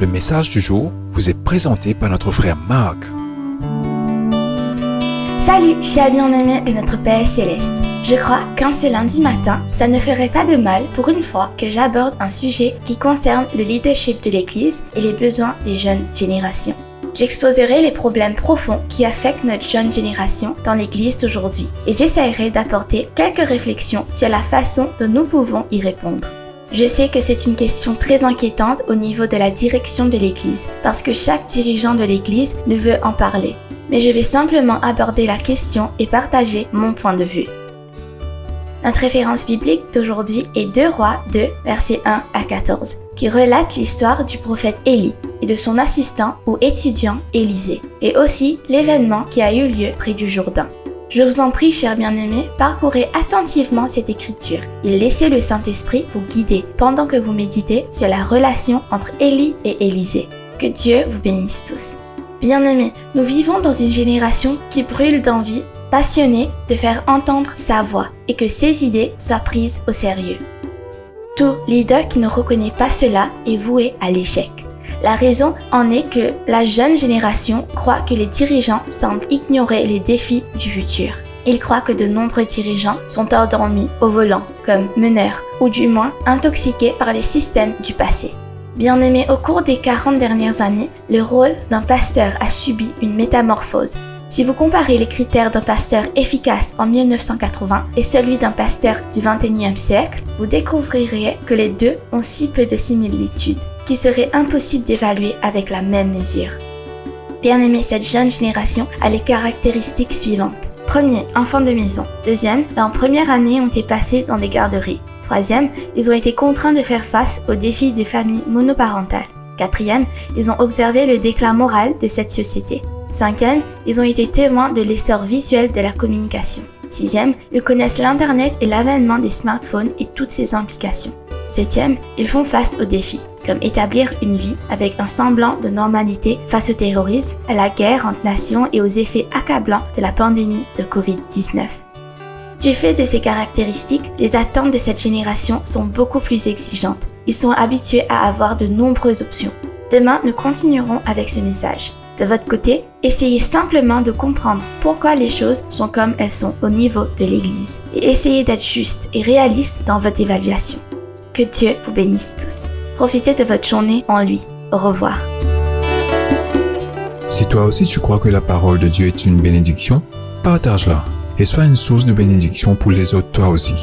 Le message du jour vous est présenté par notre frère Marc. Salut, chers bien-aimés de notre Père Céleste. Je crois qu'un ce lundi matin, ça ne ferait pas de mal pour une fois que j'aborde un sujet qui concerne le leadership de l'Église et les besoins des jeunes générations. J'exposerai les problèmes profonds qui affectent notre jeune génération dans l'Église d'aujourd'hui et j'essaierai d'apporter quelques réflexions sur la façon dont nous pouvons y répondre. Je sais que c'est une question très inquiétante au niveau de la direction de l'Église parce que chaque dirigeant de l'Église ne veut en parler. Mais je vais simplement aborder la question et partager mon point de vue. Notre référence biblique d'aujourd'hui est 2 Rois 2, versets 1 à 14, qui relate l'histoire du prophète Élie et de son assistant ou étudiant Élisée, et aussi l'événement qui a eu lieu près du Jourdain. Je vous en prie, chers bien-aimés, parcourez attentivement cette écriture et laissez le Saint-Esprit vous guider pendant que vous méditez sur la relation entre Élie et Élisée. Que Dieu vous bénisse tous. Bien-aimés, nous vivons dans une génération qui brûle d'envie, passionnée de faire entendre sa voix et que ses idées soient prises au sérieux. Tout leader qui ne reconnaît pas cela est voué à l'échec. La raison en est que la jeune génération croit que les dirigeants semblent ignorer les défis du futur. Ils croient que de nombreux dirigeants sont endormis au volant, comme meneurs, ou du moins intoxiqués par les systèmes du passé. Bien-aimés, au cours des 40 dernières années, le rôle d'un pasteur a subi une métamorphose. Si vous comparez les critères d'un pasteur efficace en 1980 et celui d'un pasteur du 21e siècle, vous découvrirez que les deux ont si peu de similitudes qu'il serait impossible d'évaluer avec la même mesure. Bien-aimés, cette jeune génération a les caractéristiques suivantes. Premier, enfants de maison. Deuxième, leur première année ont été passées dans des garderies. Troisième, ils ont été contraints de faire face aux défis des familles monoparentales. Quatrième, ils ont observé le déclin moral de cette société. Cinquième, ils ont été témoins de l'essor visuel de la communication. Sixième, ils connaissent l'Internet et l'avènement des smartphones et toutes ses implications. Septième, ils font face aux défis, comme établir une vie avec un semblant de normalité face au terrorisme, à la guerre entre nations et aux effets accablants de la pandémie de Covid-19. Du fait de ces caractéristiques, les attentes de cette génération sont beaucoup plus exigeantes. Ils sont habitués à avoir de nombreuses options. Demain, nous continuerons avec ce message. De votre côté, essayez simplement de comprendre pourquoi les choses sont comme elles sont au niveau de l'Église et essayez d'être juste et réaliste dans votre évaluation. Que Dieu vous bénisse tous. Profitez de votre journée en lui. Au revoir. Si toi aussi tu crois que la parole de Dieu est une bénédiction, partage-la et sois une source de bénédiction pour les autres toi aussi.